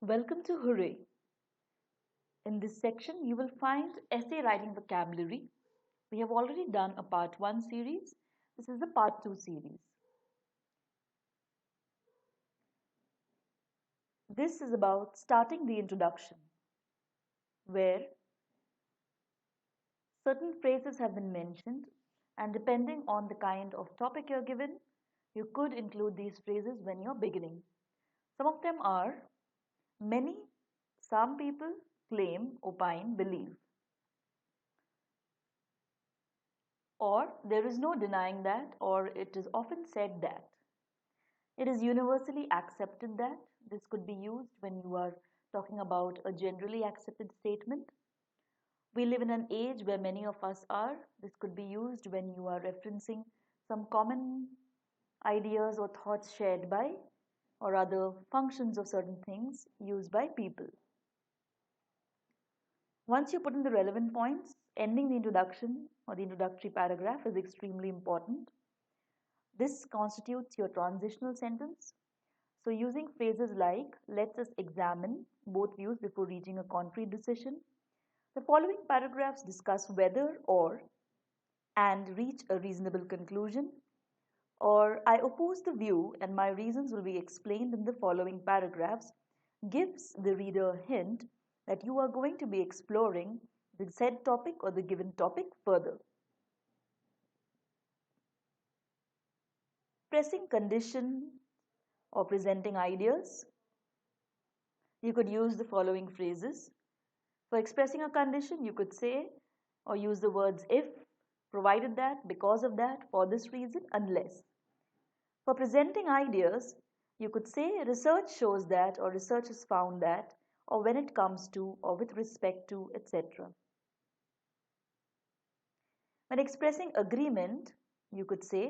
Welcome to Hooray! In this section, you will find essay writing vocabulary. We have already done a part 1 series. This is the part 2 series. This is about starting the introduction, where certain phrases have been mentioned, and depending on the kind of topic you're given, you could include these phrases when you're beginning. Some of them are many, some people, claim, opine, believe. Or there is no denying that, or it is often said that. It is universally accepted that. This could be used when you are talking about a generally accepted statement. We live in an age where many of us are. This could be used when you are referencing some common ideas or thoughts shared by, or other functions of certain things used by people. Once you put in the relevant points, ending the introduction or the introductory paragraph is extremely important. This constitutes your transitional sentence. So using phrases like, "Let us examine" both views before reaching a concrete decision. The following paragraphs discuss whether or and reach a reasonable conclusion, or "I oppose the view and my reasons will be explained in the following paragraphs," gives the reader a hint that you are going to be exploring the said topic or the given topic further. Pressing condition or presenting ideas. You could use the following phrases. For expressing a condition, you could say or use the words "if," "provided that," "because of that," "for this reason," "unless." For presenting ideas, you could say "research shows that," or "research has found that," or "when it comes to," or "with respect to," etc. When expressing agreement, you could say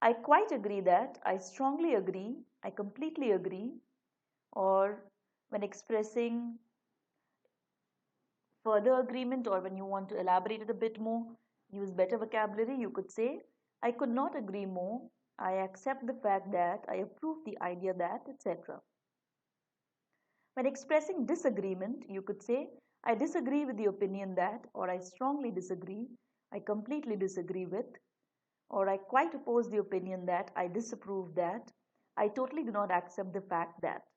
"I quite agree that," "I strongly agree," "I completely agree," or when expressing further agreement, or when you want to elaborate it a bit more, use better vocabulary, you could say "I could not agree more," "I accept the fact that," "I approve the idea that," etc. When expressing disagreement, you could say "I disagree with the opinion that," or "I strongly disagree," "I completely disagree with," or "I quite oppose the opinion that," "I disapprove that," "I totally do not accept the fact that."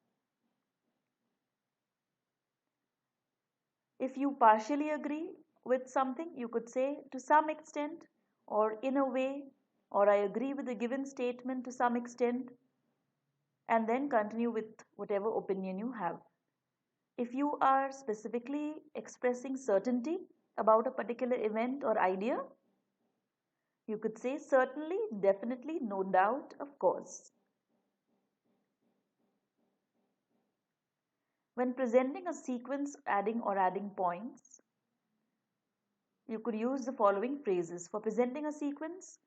If you partially agree with something, you could say "to some extent," or "in a way," or "I agree with the given statement to some extent," and then continue with whatever opinion you have. If you are specifically expressing certainty about a particular event or idea, you could say "certainly," "definitely," "no doubt," "of course." When presenting a sequence, adding points, you could use the following phrases. For presenting a sequence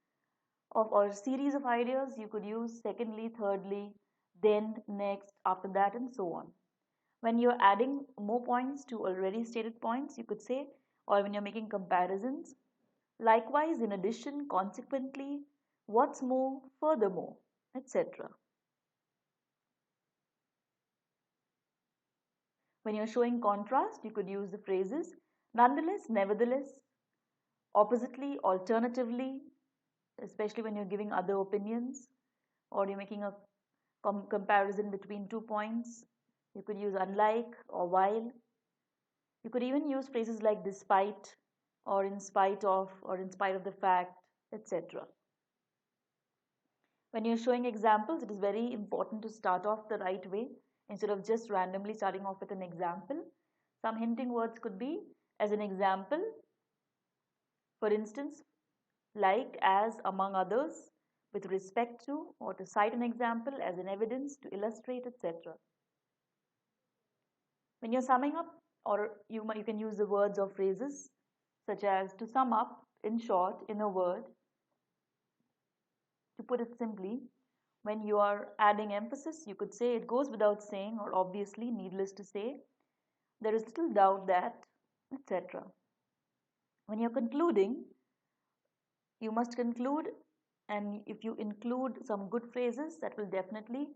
of or a series of ideas, you could use "secondly," "thirdly," "then," "next," "after that," and so on. When you're adding more points to already stated points, you could say, or when you're making comparisons, "likewise," "in addition," "consequently," "what's more," "furthermore," etc. When you're showing contrast, you could use the phrases "nonetheless," "nevertheless," "oppositely," "alternatively," especially when you're giving other opinions or you're making a comparison between 2 points. You could use "unlike" or "while." You could even use phrases like "despite," or "in spite of," or "in spite of the fact," etc. When you're showing examples, it is very important to start off the right way instead of just randomly starting off with an example. Some hinting words could be "as an example," for instance, "like," "as," "among others," "with respect to," or "to cite an example," "as an evidence," "to illustrate," etc. When you're summing up, or you can use the words or phrases such as "to sum up," "in short," "in a word." To put it simply, when you are adding emphasis, you could say "it goes without saying," or "obviously," "needless to say," "there is little doubt that," etc. When you're concluding, you must conclude, and if you include some good phrases, that will definitely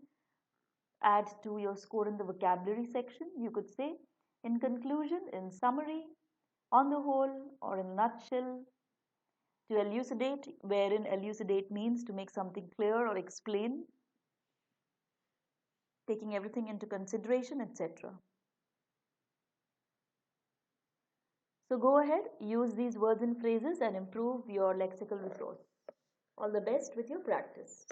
add to your score in the vocabulary section. You could say, in conclusion, in summary, on the whole, or in a nutshell. To elucidate, wherein elucidate means to make something clear or explain, taking everything into consideration, etc. So go ahead, use these words and phrases and improve your lexical resource. All the best with your practice.